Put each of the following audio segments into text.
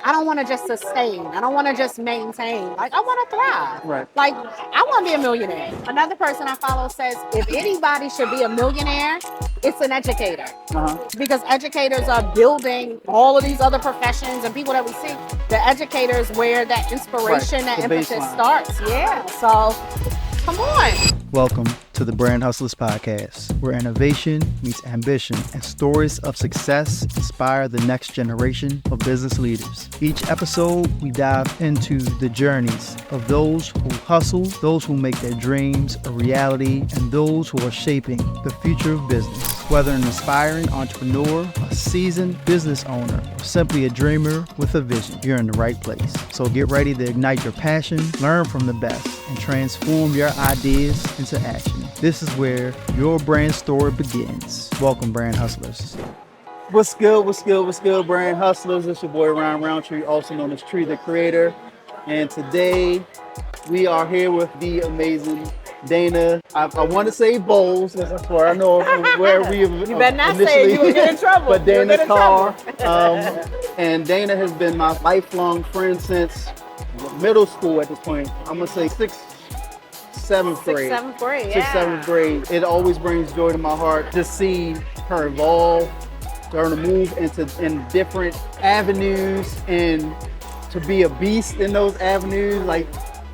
I don't want to just sustain. I don't want to just maintain. Like, I want to thrive. Right. Like, I want to be a millionaire. Another person I follow says, if anybody should be a millionaire, it's an educator. Because educators are building all of these other professions and people that we see. The educators where that inspiration, that The impetus baseline. starts. Yeah. So, come on. Welcome to the Brand Hustlers Podcast, where innovation meets ambition and stories of success inspire the next generation of business leaders. Each episode, we dive into the journeys of those who hustle, those who make their dreams a reality, and those who are shaping the future of business. Whether an aspiring entrepreneur, a seasoned business owner, or simply a dreamer with a vision, you're in the right place. So get ready to ignite your passion, learn from the best, and transform your ideas into action. This is where your brand story begins. Welcome, Brand Hustlers. What's good, Brand Hustlers? It's your boy, Ryan Roundtree, also known as Tree the Creator. And today, we are here with the amazing Dana. I want to say Bowles, that's where I know where we have You better not say it, you will get in trouble. But You will Dana get in Carr. trouble. And Dana has been my lifelong friend since middle school at this point. I'm going to say sixth, seventh grade. Yeah. 7th grade. It always brings joy to my heart to see her evolve, to her to move in different avenues and to be a beast in those avenues. Like,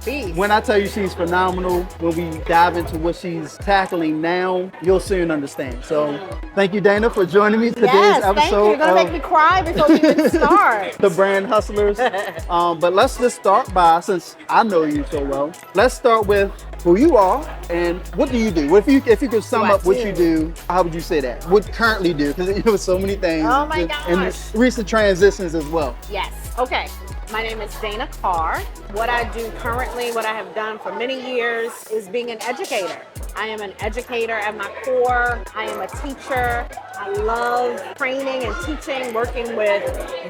Beast. when I tell you she's phenomenal, when we dive into what she's tackling now, you'll soon understand. So thank you, Dana, for joining me today's Yes, episode thank you. You're going to make me cry before we even start. the Brand Hustlers. But let's just start by, since I know you so well, let's start with who you are and what do you do? If you could sum What I up what do. you do, how would you say that? What currently do? Because you know so many things. Oh my And gosh. recent transitions as well. Yes. Okay. My name is Dana Carr. What I do currently, what I have done for many years, is being an educator. I am an educator at my core. I am a teacher. I love training and teaching, working with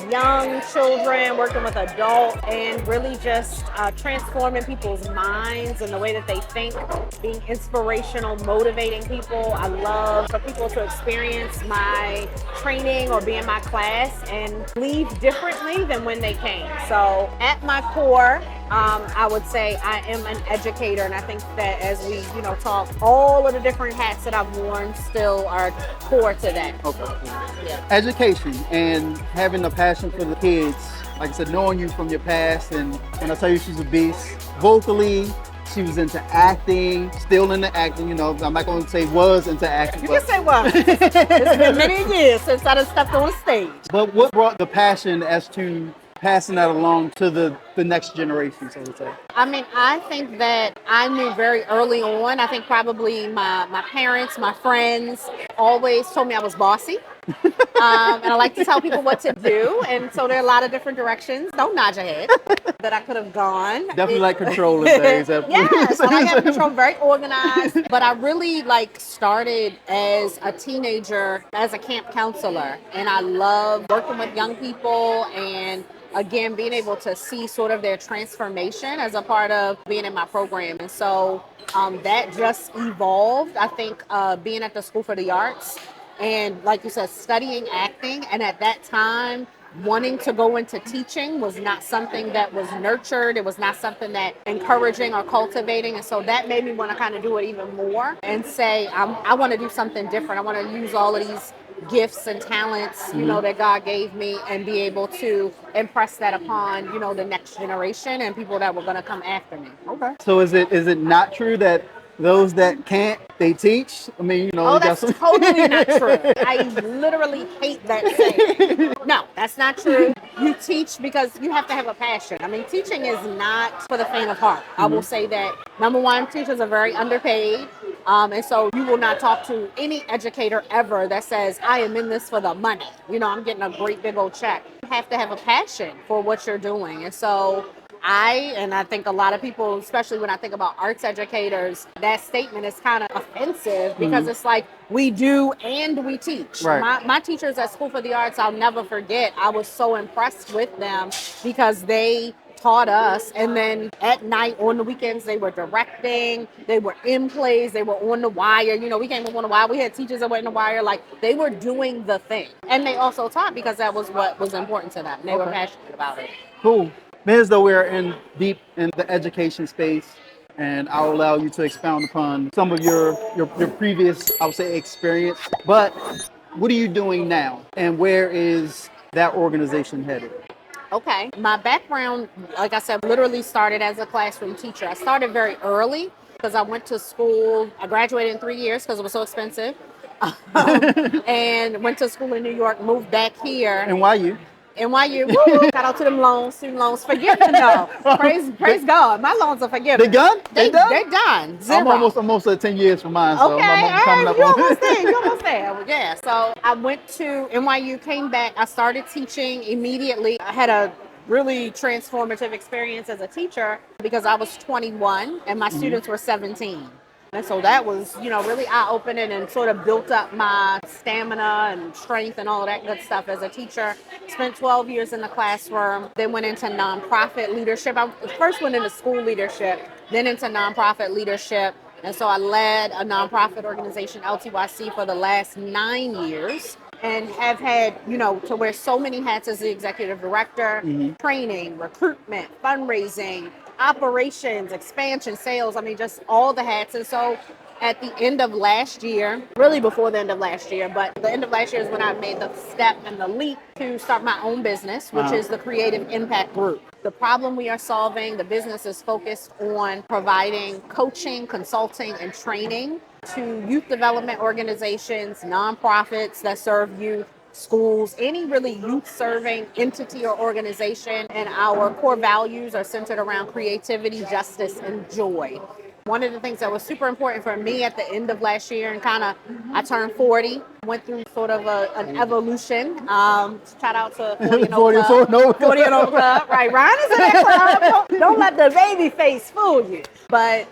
young children, working with adults, and really just transforming people's minds and the way that they think, being inspirational, motivating people. I love for people to experience my training or be in my class and leave differently than when they came. So at my core, I would say I am an educator, and I think that as we, talk, all of the different hats that I've worn still are core to that. Okay. Yeah. Education and having a passion for the kids. Like I said, knowing you from your past, and when I tell you she's a beast, vocally, she was into acting, still into acting. I'm not going to say was into acting. You can say what? It's been many years since I done stepped on stage. But what brought the passion as to passing that along to the next generation, so to say? I mean, I think that I knew very early on. I think probably my parents, my friends always told me I was bossy. And I like to tell people what to do. And so there are a lot of different directions. Don't nod your head. That I could have gone. Definitely like controlling things. Yes, I like having control, very organized. But I really started as a teenager as a camp counselor. And I love working with young people and again, being able to see sort of their transformation as a part of being in my program. And so that just evolved. I think being at the School for the Arts and, like you said, studying acting. And at that time, wanting to go into teaching was not something that was nurtured. It was not something that encouraging or cultivating. And so that made me want to kind of do it even more and say, I want to do something different. I want to use all of these gifts and talents, that God gave me and be able to impress that upon, the next generation and people that were going to come after me. Okay. So is it not true that those that can't, they teach? I mean, Oh, that's totally not true. I literally hate that saying. No, that's not true. You teach because you have to have a passion. I mean, teaching is not for the faint of heart. I will say that, number one, teachers are very underpaid. And so you will not talk to any educator ever that says, I am in this for the money. I'm getting a great big old check. You have to have a passion for what you're doing. And so I think a lot of people, especially when I think about arts educators, that statement is kind of offensive because it's like we do and we teach. Right. My teachers at School for the Arts, I'll never forget. I was so impressed with them because they taught us. And then at night, on the weekends, they were directing, they were in plays, they were on the wire. You know, we came up on the wire. We had teachers that were in the wire. Like, they were doing the thing. And they also taught because that was what was important to them. They were passionate about it. Cool. Man, as though we're in deep in the education space, and I'll allow you to expound upon some of your previous, I would say, experience. But what are you doing now, and where is that organization headed? Okay. My background, like I said, literally started as a classroom teacher. I started very early because I went to school. I graduated in 3 years because it was so expensive. And went to school in New York, moved back here. And why you? NYU, woo! Shout out to them loans, student loans, forgiven though. Praise God, my loans are forgiven. They done? They done. Zero. I'm almost at 10 years from mine, so okay, I'm coming up you on almost there. You almost there. Yeah. So I went to NYU, came back. I started teaching immediately. I had a really transformative experience as a teacher because I was 21 and my students were 17. And so that was, really eye-opening and sort of built up my stamina and strength and all of that good stuff as a teacher. Spent 12 years in the classroom, then went into nonprofit leadership. I first went into school leadership, then into nonprofit leadership. And so I led a nonprofit organization, LTYC, for the last 9 years. And have had, to wear so many hats as the executive director, training, recruitment, fundraising, operations, expansion, sales. I mean, just all the hats. And so at the end of last year, really before the end of last year, but the end of last year is when I made the step and the leap to start my own business, which is the Creative Impact Group. The problem we are solving, the business is focused on providing coaching, consulting, and training to youth development organizations, nonprofits that serve youth, schools, any really youth-serving entity or organization. And our core values are centered around creativity, justice, and joy. One of the things that was super important for me at the end of last year, and I turned 40, went through sort of an evolution. Shout out to 40 and Over Club. 40 and Over Club. Right, Ryan is in that club. Don't let the baby face fool you. But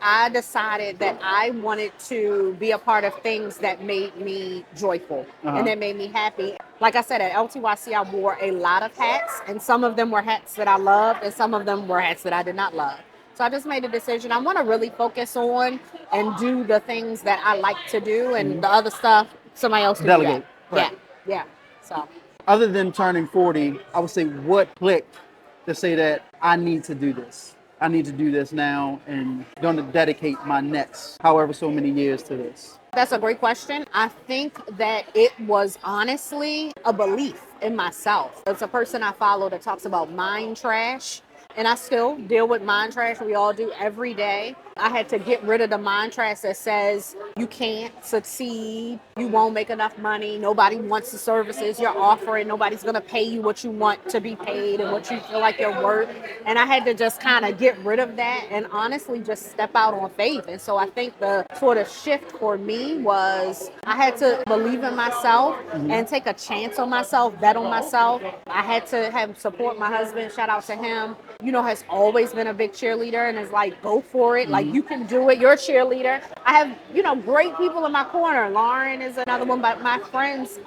I decided that I wanted to be a part of things that made me joyful and that made me happy. Like I said, at LTYC, I wore a lot of hats, and some of them were hats that I loved, and some of them were hats that I did not love. So I just made a decision. I want to really focus on and do the things that I like to do, and the other stuff, somebody else can delegate. do that. Right. Yeah. So, other than turning 40, I would say what clicked to say that I need to do this? I need to do this now and going to dedicate my next however so many years to this. That's a great question. I think that it was honestly a belief in myself. It's a person I follow that talks about mind trash. And I still deal with mind trash. We all do every day. I had to get rid of the mind trash that says you can't succeed, you won't make enough money, nobody wants the services you're offering, nobody's going to pay you what you want to be paid and what you feel like you're worth. And I had to just kind of get rid of that and honestly just step out on faith. And so I think the sort of shift for me was I had to believe in myself and take a chance on myself, bet on myself. I had to have support. My husband, shout out to him, has always been a big cheerleader and is like, go for it. Like, you can do it. You're a cheerleader. I have, great people in my corner. Lauren is another one, but my friends,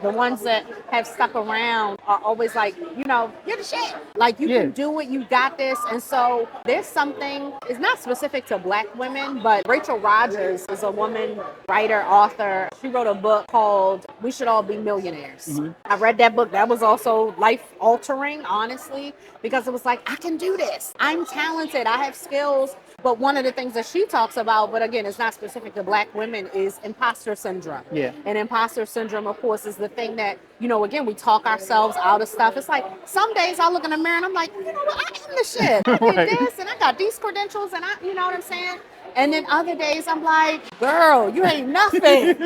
the ones that have stuck around, are always like, you're the shit. Like, you can do it. You got this. And so there's something, it's not specific to Black women, but Rachel Rogers is a woman, writer, author. She wrote a book called We Should All Be Millionaires. I read that book. That was also life altering, honestly, because it was like, I can do this. I'm talented. I have skills. But one of the things that she talks about, but again, it's not specific to Black women, is imposter syndrome. Yeah. And imposter syndrome, of course, is the thing that, again, we talk ourselves out of stuff. It's like some days I look in the mirror and I'm like, what? I am the shit. I did this and I got these credentials and you know what I'm saying? And then other days I'm like, girl, you ain't nothing.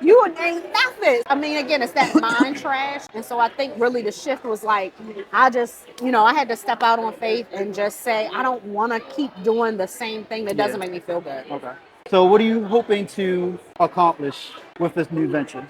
You ain't nothing. I mean, again, it's that mind trash. And so I think really the shift was like, I just, I had to step out on faith and just say, I don't want to keep doing the same thing that doesn't make me feel good. Okay. So what are you hoping to accomplish with this new venture?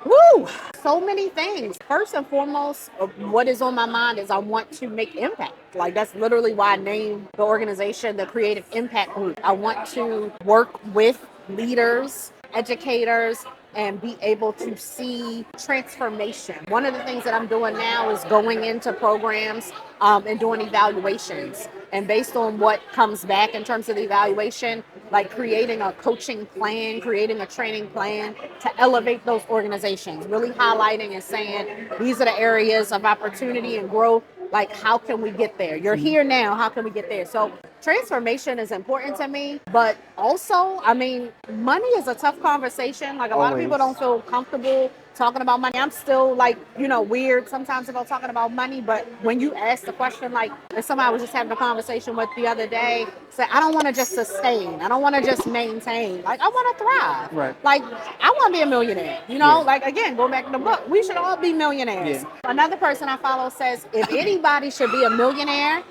Woo! So many things. First and foremost, what is on my mind is I want to make impact. Like, that's literally why I named the organization the Creative Impact Group. I want to work with leaders, educators, and be able to see transformation. One of the things that I'm doing now is going into programs and doing evaluations. And based on what comes back in terms of the evaluation, like creating a coaching plan, creating a training plan to elevate those organizations, really highlighting and saying, these are the areas of opportunity and growth. Like, how can we get there? You're here now. How can we get there? So transformation is important to me, but also, I mean, money is a tough conversation. Like, a lot of people don't feel comfortable talking about money. I'm still like, weird sometimes about talking about money, but when you ask the question, like, if somebody was just having a conversation with the other day, say, I don't want to just sustain. I don't want to just maintain. Like, I want to thrive. Right. Like, I want to be a millionaire. Like, again, go back to the book. We should all be millionaires. Yeah. Another person I follow says, if anybody should be a millionaire,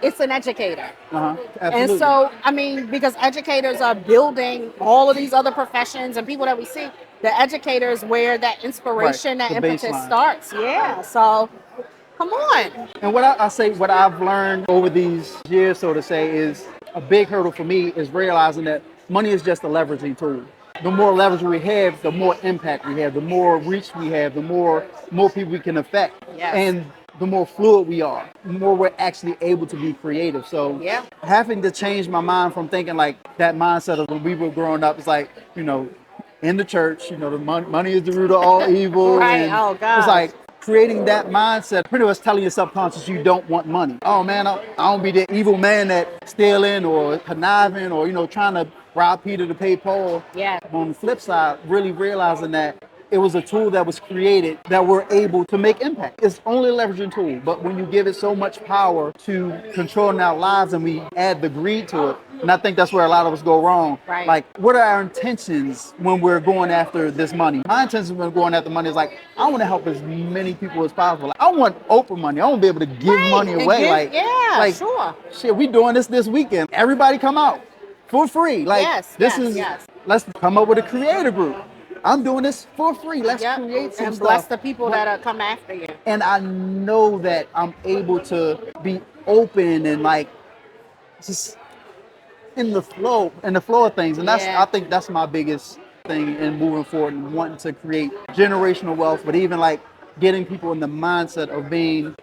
it's an educator. Absolutely. And so, I mean, because educators are building all of these other professions and people that we see, the educators where that inspiration, that the impetus baseline. starts. Yeah. So, come on. And what I say, what I've learned over these years, so to say, is a big hurdle for me is realizing that money is just a leveraging tool. The more leverage we have, the more impact we have, the more reach we have, the more people we can affect. Yes. And the more fluid we are, the more we're actually able to be creative. So Yeah. having to change my mind from thinking like that mindset of when we were growing up, it's like, in the church, the money is the root of all evil. Right. And Oh, God. it's like creating that mindset, pretty much telling your subconscious you don't want money. Oh man, I don't be the evil man that stealing or conniving or, trying to rob Peter to pay Paul. Yeah. On the flip side, really realizing that it was a tool that was created that we're able to make impact. It's only a leveraging tool, but when you give it so much power to controlling our lives and we add the greed to it, and I think that's where a lot of us go wrong. Right. Like, what are our intentions when we're going after this money? My intentions when going after money is like, I want to help as many people as possible. Like, I want Oprah money. I want to be able to give money away. Sure. Shit, we doing this weekend. Everybody come out for free. Like, Yes. Let's come up with a creator group. I'm doing this for free. Let's create some and stuff. bless the people that come after you. And I know that I'm able to be open and like just in the flow of things. And I think that's my biggest thing in moving forward and wanting to create generational wealth, but even like getting people in the mindset of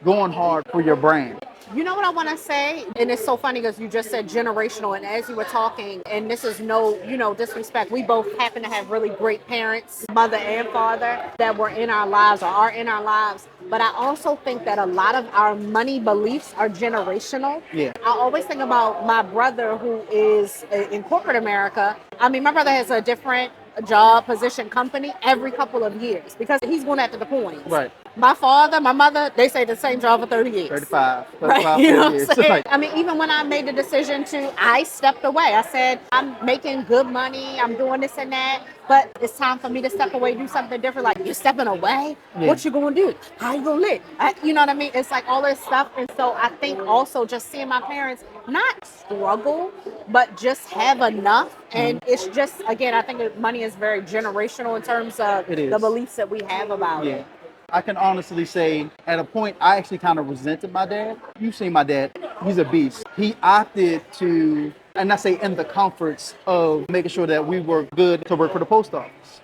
going hard for your brand. You know what I want to say? And it's so funny because you just said generational. And as you were talking, and this is no, disrespect, we both happen to have really great parents, mother and father, that were in our lives or are in our lives. But I also think that a lot of our money beliefs are generational. Yeah. I always think about my brother who is in corporate America. I mean, my brother has a different job, position, company every couple of years because he's going after the coins. Right. My father, my mother, they say the same job for 30 years. 35 right? You know years. what I'm saying? I mean, even when I made the decision I stepped away. I said, I'm making good money. I'm doing this and that. But it's time for me to step away, do something different. Like, you're stepping away? Yeah. What you going to do? How you going to live? You know what I mean? It's like all this stuff. And so I think also just seeing my parents not struggle, but just have enough. And it's just, again, I think that money is very generational in terms of the beliefs that we have about it. I can honestly say at a point, I actually kind of resented my dad. You've seen my dad. He's a beast. He opted to, and I say in the comforts of making sure that we were good to work for the post office.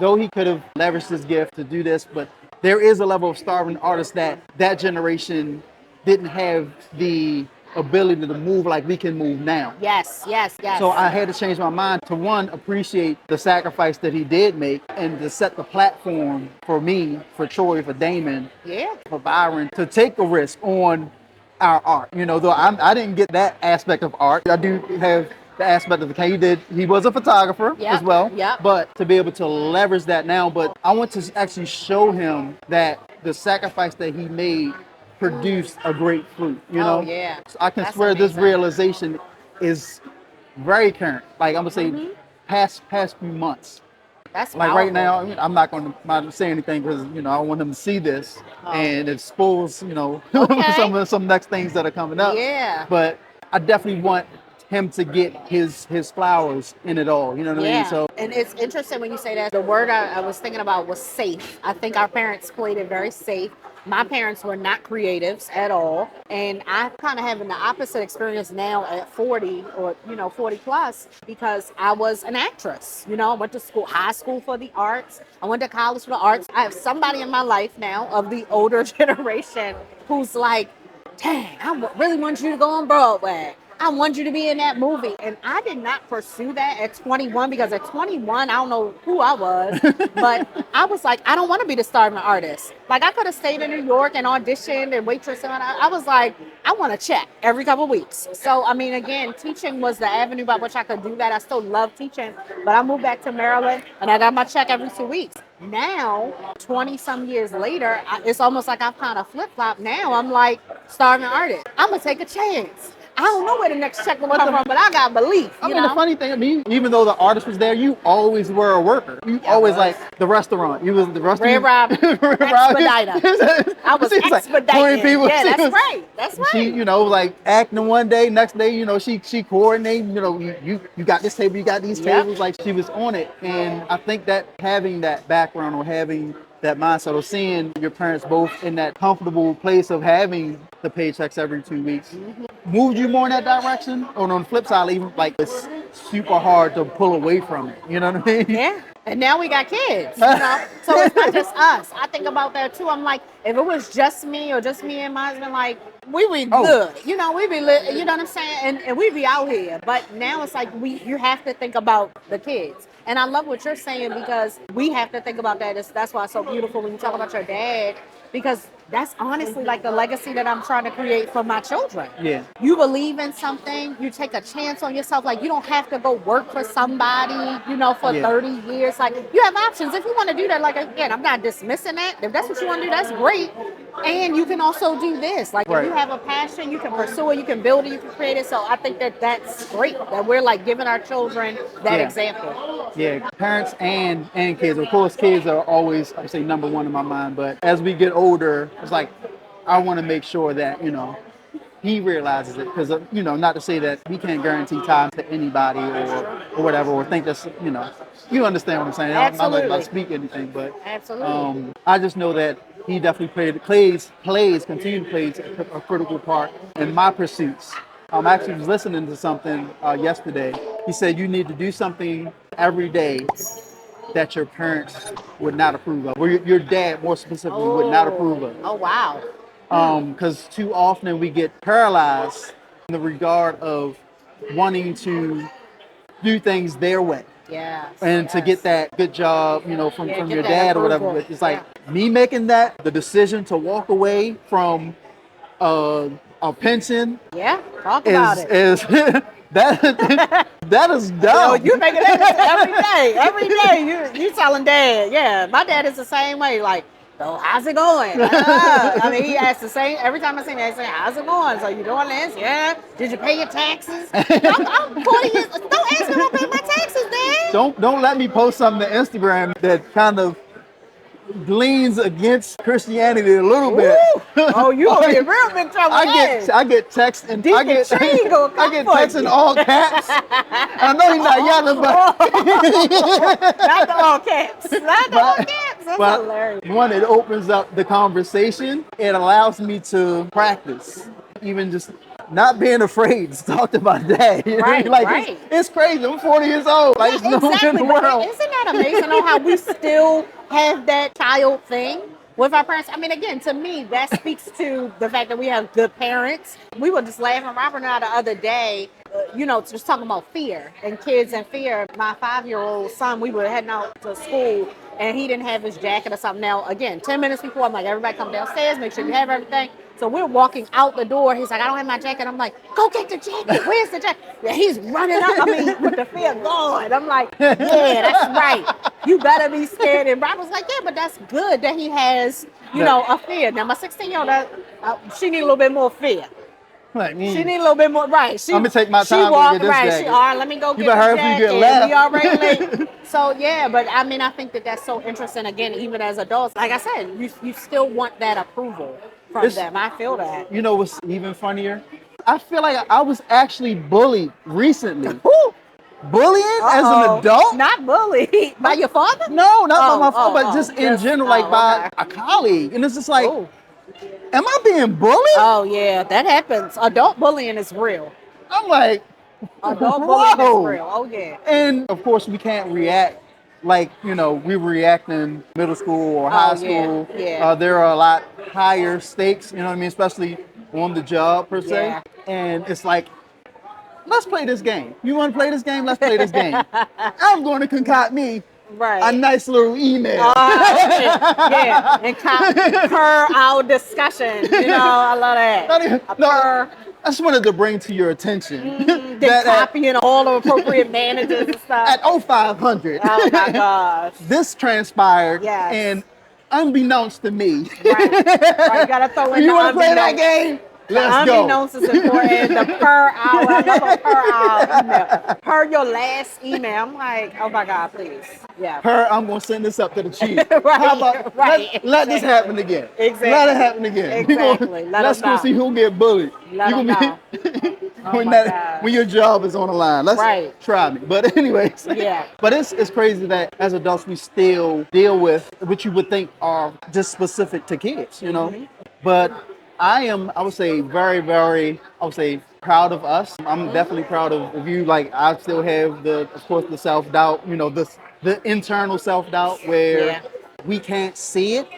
Though he could have leveraged his gift to do this, but there is a level of starving artists that generation didn't have the ability to move like we can move now. Yes. So I had to change my mind to one, appreciate the sacrifice that he did make and to set the platform for me, for Troy, for Damon, for Byron, to take a risk on our art. Though I didn't get that aspect of art. I do have the aspect of he was a photographer as well. But to be able to leverage that now, but I want to actually show him that the sacrifice that he made produced a great fruit, Oh, yeah. So I can swear this realization is very current. Like I'm gonna say past few months. That's like powerful. Right now, I'm not gonna say anything because I don't want him to see this and it spoils, some next things that are coming up. Yeah. But I definitely want him to get his flowers in it all. You know what I mean? So, and it's interesting when you say that. The word I was thinking about was safe. I think our parents played it very safe. My parents were not creatives at all. And I'm kind of having the opposite experience now at 40 or, 40 plus, because I was an actress. I went to school, high school for the arts. I went to college for the arts. I have somebody in my life now of the older generation who's like, dang, really want you to go on Broadway. I want you to be in that movie. And I did not pursue that at 21, because at 21, I don't know who I was, but I was like, I don't want to be the starving artist. Like, I could have stayed in New York and auditioned and waitress. And I was like, I want to check every couple of weeks. So, I mean, again, teaching was the avenue by which I could do that. I still love teaching, but I moved back to Maryland and I got my check every 2 weeks. Now, 20 some years later, it's almost like I've kind of flip-flopped. Now I'm like, starving artist. I'm going to take a chance. I don't know where the next check will come from, but I got belief. I mean, the funny thing, even though the artist was there, you always were a worker. You always like the restaurant. You was the restaurant. Red expediter. I was expediting. People. Yeah, that's right. That's right. She, like acting one day, next day, she coordinating. You got this table, you got these tables. Like, she was on it, and I think that having that background or having that mindset of seeing your parents both in that comfortable place of having the paychecks every 2 weeks moved you more in that direction? Or on the flip side, even like it's super hard to pull away from it. You know what I mean? Yeah. And now we got kids, so it's not just us. I think about that too. I'm like, if it was just me or just me and my husband, like, we be good. We be lit, you know what I'm saying? And we be out here. But now it's like you have to think about the kids. And I love what you're saying, because we have to think about that. That's why it's so beautiful when you talk about your dad, because that's honestly like the legacy that I'm trying to create for my children. Yeah. You believe in something, you take a chance on yourself. Like, you don't have to go work for somebody, for 30 years. Like, you have options. If you want to do that, like, again, I'm not dismissing that. If that's what you want to do, that's great. And you can also do this. Like, if you have a passion, you can pursue it, you can build it, you can create it. So I think that's great that we're like giving our children that example. Yeah, parents and kids. Of course, kids are always, I would say, number one in my mind. But as we get older, it's like, I want to make sure that, he realizes it. Because, not to say that we can't guarantee time to anybody or whatever, or think that's, you understand what I'm saying. Absolutely. I'm not speak anything, but absolutely. I just know that he definitely continues to play a critical part in my pursuits. I'm actually listening to something yesterday. He said you need to do something every day that your parents would not approve of, or your dad more specifically would not approve of. Oh, wow. Because too often we get paralyzed in the regard of wanting to do things their way. Yeah. And to get that good job, from your dad or whatever. But it's like me making the decision to walk away from a pension. Yeah, talk about it. Is that is dumb. Yo, you making that every day. You telling dad, yeah. My dad is the same way. Like, so how's it going? I mean, he asks the same every time I see him. He says, "How's it going? So you doing this? Yeah. Did you pay your taxes?" I'm 40 years. Don't ask me to pay my taxes, Dad. Don't let me post something to Instagram that kind of leans against Christianity a little bit. Oh, you gonna be in real big trouble. I get text and I get text in all caps. I know he's not yelling, but not the all caps. Not the all caps. That's hilarious. One, it opens up the conversation. It allows me to practice, even just not being afraid to talk to my dad. Right. It's crazy. I'm 40 years old. Like, it's no one in the world. Isn't that amazing how we still have that child thing with our parents? I mean, again, to me, that speaks to the fact that we have good parents. We were just laughing, Robert and I, the other day, just talking about fear and kids and fear. My 5-year-old son, we were heading out to school and he didn't have his jacket or something. Now, again, 10 minutes before, I'm like, everybody come downstairs, make sure you have everything. So we're walking out the door. He's like, I don't have my jacket. I'm like, go get the jacket. Where's the jacket? Yeah, he's running up. With the fear gone. I'm like, yeah, that's right. You better be scared. And Rob was like, yeah, but that's good that he has, a fear. Now, my 16-year-old, she need a little bit more fear. Like me. She need a little bit more, right. I'm going to take my time to get this jacket. All right, let me go get the jacket. You better hurry if you get left. We already late. So, yeah, but I mean, I think that's so interesting. Again, even as adults, like I said, you still want that approval from them. I feel that. You know what's even funnier? I feel like I was actually bullied recently. Bullying as an adult? Not bullied. By your father? No, not by my father, but just in general, by a colleague. And it's just like, am I being bullied? Oh yeah, that happens. Adult bullying is real. I'm like, Adult bullying is whoa. real. Oh yeah. And of course, we can't react like, we react in middle school or Oh high yeah. school. Yeah. There are a lot higher stakes, you know what I mean, especially on the job per se. Yeah. And it's like, let's play this game. You want to play this game? Let's play this game. I'm going to concoct me a Right. nice little email. Okay. Yeah. And per our discussion. I love that. Not even- A no, per. I just wanted to bring to your attention Then that copying all the appropriate managers and stuff. at 0500, Oh my gosh. this transpired, Yes. and unbeknownst to me, Right. Right. You gotta throw in you the want to play that unbeknownst. game? Let's The go. unbeknownst is important. The per hour, I love a per hour email. Per your last email. I'm like, oh my God, please. Yeah. I'm going to send this up to the chief. Right, How about right, let this exactly. happen again? Exactly. Let it happen again. Exactly. Let Let's us go know. see who get bullied. Let You them gonna know. be Oh when my God. when your job is on the line. Let's Right. try me. But anyways, Yeah. But it's crazy that as adults we still deal with what you would think are just specific to kids, Mm-hmm. But I would say, very, very, I would say, proud of us. I'm definitely proud of you. Like, I still have of course, the self-doubt, the internal self-doubt where Yeah. we can't see it.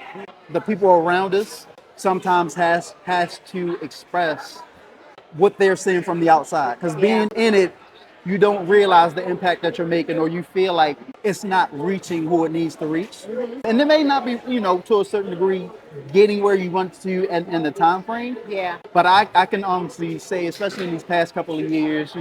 The people around us sometimes has to express what they're seeing from the outside. Because being in it, you don't realize the impact that you're making, or you feel like it's not reaching who it needs to reach. And it may not be, to a certain degree, getting where you want to in the time frame. Yeah. But I can honestly say, especially in these past couple of years,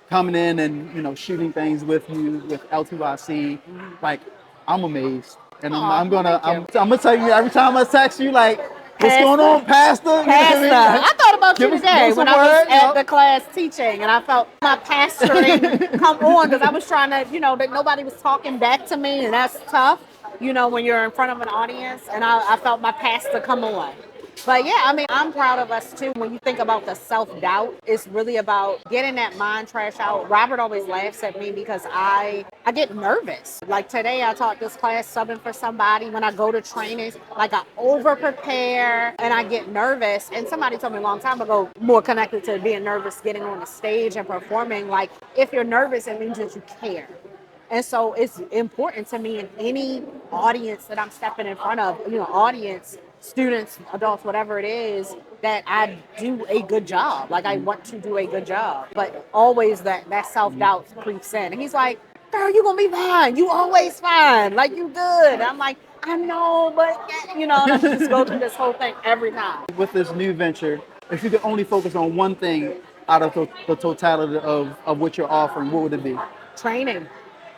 coming in and, shooting things with you, with L2IC, like, I'm amazed. And Aw, I'm thank you. gonna tell you every time I text you, like, what's Pastor? going on, Pastor? You know what I mean? Pastor. I thought about you Give us today a when I word, was at the class teaching, and I felt my pastoring come on because I was trying to, that nobody was talking back to me, and that's tough, when you're in front of an audience, and I felt my pastor come on. But yeah, I mean, I'm proud of us too. When you think about the self-doubt, it's really about getting that mind trash out. Robert always laughs at me because I get nervous. Like today I taught this class subbing for somebody. When I go to trainings, like I over prepare and I get nervous. And somebody told me a long time ago, more connected to being nervous, getting on the stage and performing, like if you're nervous, it means that you care. And so it's important to me in any audience that I'm stepping in front of, audience, students, adults, whatever it is, that I do a good job. Like I want to do a good job. But always that self-doubt creeps in. And he's like, girl, you gonna be fine. You always fine. Like you good. I'm like, I know, but and I just go through this whole thing every time. With this new venture, if you could only focus on one thing out of the totality of what you're offering, what would it be? Training,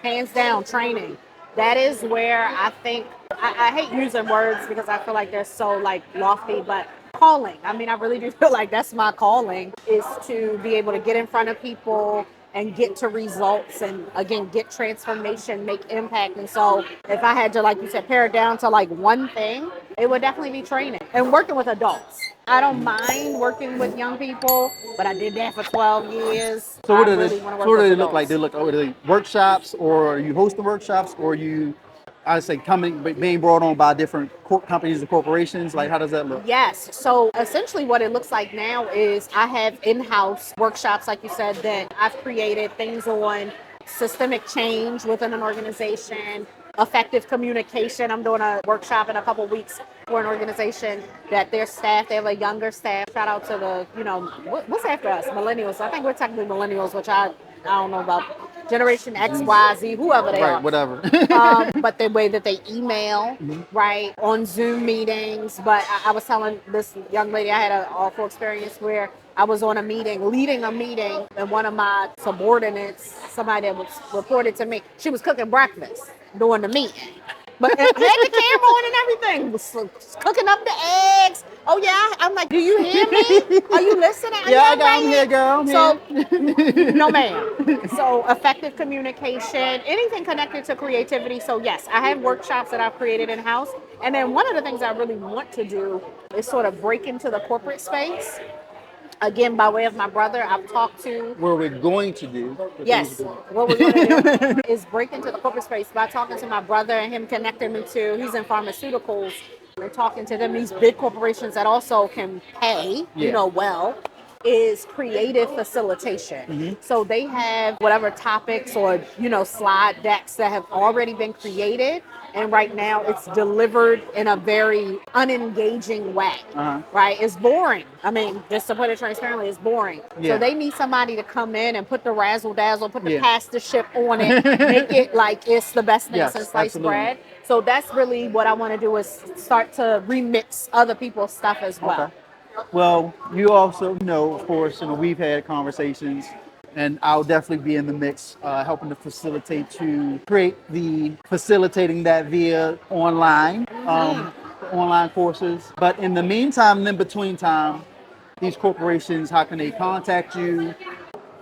hands down, training. That is where I think I hate using words because I feel like they're so like lofty, but calling. I mean, I really do feel like that's my calling is to be able to get in front of people and get to results and again get transformation, make impact. And so if I had to, like you said, pare it down to like one thing, it would definitely be training and working with adults. I don't mind working with young people, but I did that for 12 years. So what I do really they, want to so work what do with they look like? adults. Are they workshops, or are you hosting workshops, or I say being brought on by different companies and corporations? Like, how does that look? Yes. So essentially what it looks like now is I have in-house workshops, like you said, that I've created things on systemic change within an organization, effective communication. I'm doing a workshop in a couple weeks for an organization that their staff, they have a younger staff. Shout out to what's after us? Millennials. I think we're technically millennials, which I don't know about Generation X, Y, Z, whoever they Right, are. whatever. But the way that they email, right, on Zoom meetings. But I was telling this young lady I had an awful experience where I was on a meeting, leading a meeting, and one of my subordinates, somebody that was reported to me, she was cooking breakfast during the meeting. But had the camera on and everything, was cooking up the eggs. Oh yeah, I'm like, do you hear me? Are you listening? Yeah, I'm here, girl. I'm So, here. no ma'am. So effective communication, anything connected to creativity. So yes, I have workshops that I've created in-house. And then one of the things I really want to do is sort of break into the corporate space. Again, by way of my brother, I've talked to. Where we're going to do. Yes, what we're going to do is break into the corporate space by talking to my brother and him connecting me to, he's in pharmaceuticals, we're talking to them, these big corporations that also can pay, well, is creative facilitation. So they have whatever topics or, slide decks that have already been created. And right now it's delivered in a very unengaging way, right? It's boring. I mean, just to put it transparently, it's boring. So they need somebody to come in and put the razzle dazzle, put the pastorship on it, make it like it's the best thing since sliced bread. So that's really what I want to do, is start to remix other people's stuff as well. Well, you also know, of course, we've had conversations, and I'll definitely be in the mix, helping to facilitating that via online, online courses. But in the meantime, and in between time, these corporations, how can they contact you?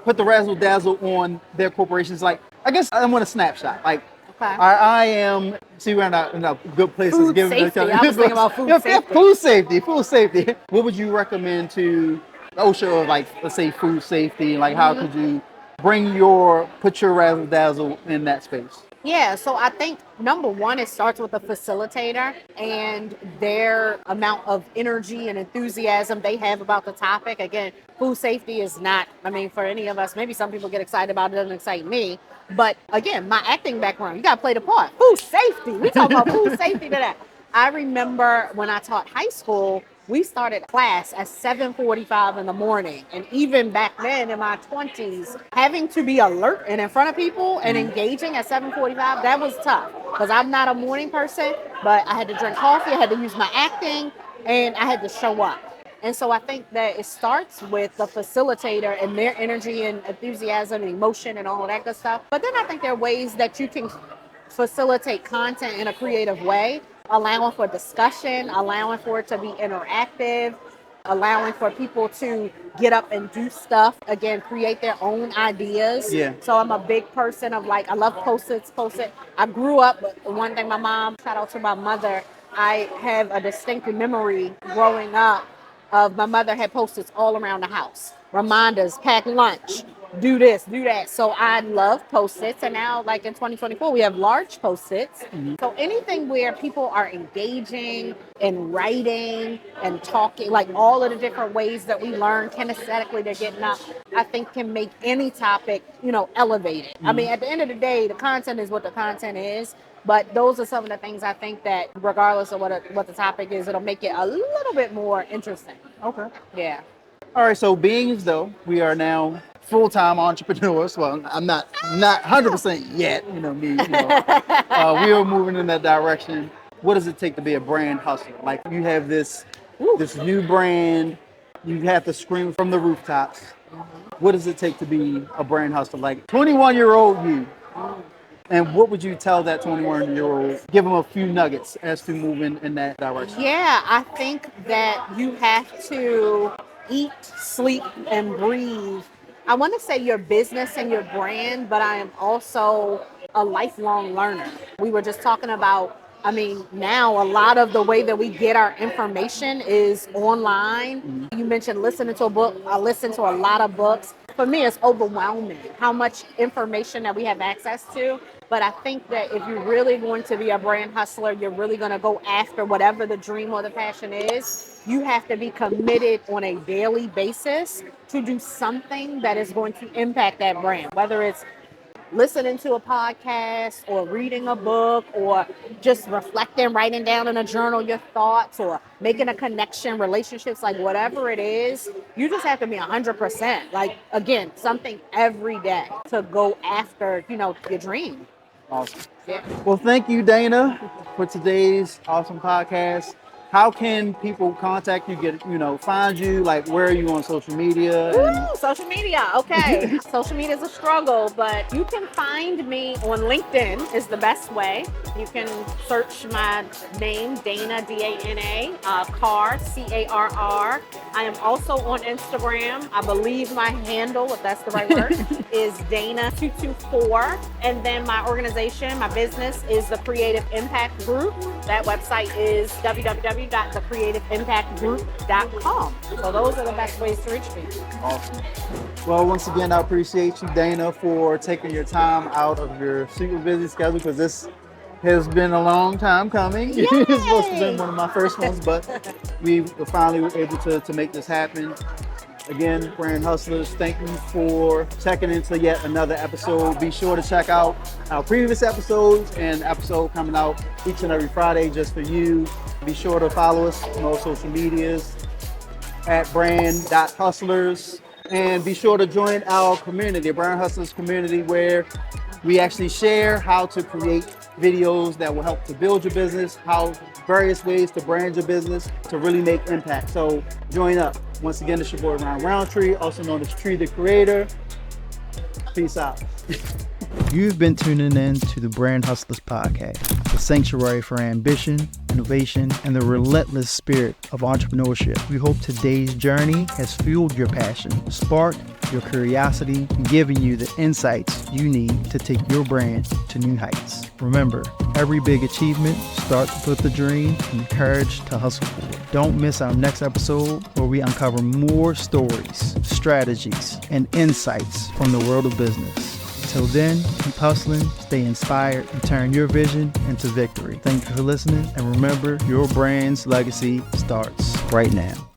Put the razzle dazzle on their corporations. Like, I guess I want a snapshot. Like, I am. See, we're in a good place. Food safety. I was thinking about food safety. Food safety. What would you recommend to OSHA, or like, let's say food safety? Like, how could you put your razzle dazzle in that space? Yeah, so I think number one, it starts with a facilitator and their amount of energy and enthusiasm they have about the topic. Again, food safety is not, for any of us, maybe some people get excited about it, doesn't excite me. But again, my acting background, you got to play the part. Food safety. We talk about food safety today. I remember when I taught high school, we started class at 7:45 in the morning. And even back then in my 20s, having to be alert and in front of people and engaging at 7:45, that was tough. Because I'm not a morning person, but I had to drink coffee, I had to use my acting, and I had to show up. And so I think that it starts with the facilitator and their energy and enthusiasm and emotion and all of that good stuff. But then I think there are ways that you can facilitate content in a creative way, allowing for discussion, allowing for it to be interactive, allowing for people to get up and do stuff, again, create their own ideas. So I'm a big person of I love post-its. I grew up, one thing shout out to my mother, I have a distinct memory growing up of my mother had post-its all around the house. Reminders, pack lunch, do this, do that. So I love post-its. And now, in 2024, we have large post-its. So anything where people are engaging and writing and talking, all of the different ways that we learn kinesthetically, they're getting up, I think can make any topic, elevated. At the end of the day, the content is what the content is. But those are some of the things I think that, regardless of what the topic is, it'll make it a little bit more interesting. Okay. Yeah. All right. So being as though we are now full-time entrepreneurs, well, I'm not 100% yet. We are moving in that direction. What does it take to be a brand hustler? Like, you have this new brand, you have to scream from the rooftops. What does it take to be a brand hustler? Like 21-year-old you. And what would you tell that 21-year-old? Give them a few nuggets as to moving in that direction. Yeah, I think that you have to eat, sleep, and breathe. I want to say your business and your brand, but I am also a lifelong learner. We were just talking about, now a lot of the way that we get our information is online. You mentioned listening to a book. I listen to a lot of books. For me, it's overwhelming how much information that we have access to. But I think that if you're really going to be a brand hustler, you're really going to go after whatever the dream or the passion is. You have to be committed on a daily basis to do something that is going to impact that brand, whether it's listening to a podcast or reading a book or just reflecting, writing down in a journal your thoughts or making a connection, relationships, whatever it is, you just have to be 100%. Again, something every day to go after, your dream. Awesome. Yeah. Well, thank you, Dana, for today's awesome podcast. How can people contact you, find you? Where are you on social media? Social media. Okay. Social media is a struggle, but you can find me on LinkedIn is the best way. You can search my name, Dana, D-A-N-A, Carr, C-A-R-R. I am also on Instagram. I believe my handle, if that's the right word, is Dana224. And then my organization, my business is the Creative Impact Group. That website is www.thecreativeimpactgroup.com. So those are the best ways to reach me. Awesome. Well, once again, I appreciate you, Dana, for taking your time out of your super busy schedule, because this has been a long time coming. Yay! It's supposed to have been one of my first ones, but we finally were able to make this happen. Again, Brand Hustlers, thank you for checking into yet another episode. Be sure to check out our previous episodes and the episode coming out each and every Friday just for you. Be sure to follow us on all social medias at brand.hustlers. And be sure to join our community, Brand Hustlers community, where we actually share how to create videos that will help to build your business, various ways to brand your business to really make impact. So join up. Once again, it's your boy Ryan Roundtree, also known as Tree the Creator. Peace out. You've been tuning in to the Brand Hustlers Podcast, the sanctuary for ambition, innovation, and the relentless spirit of entrepreneurship. We hope today's journey has fueled your passion, sparked your curiosity, and given you the insights you need to take your brand to new heights. Remember, every big achievement starts with the dream and the courage to hustle for it. Don't miss our next episode where we uncover more stories, strategies, and insights from the world of business. Until then, keep hustling, stay inspired, and turn your vision into victory. Thank you for listening, and remember, your brand's legacy starts right now.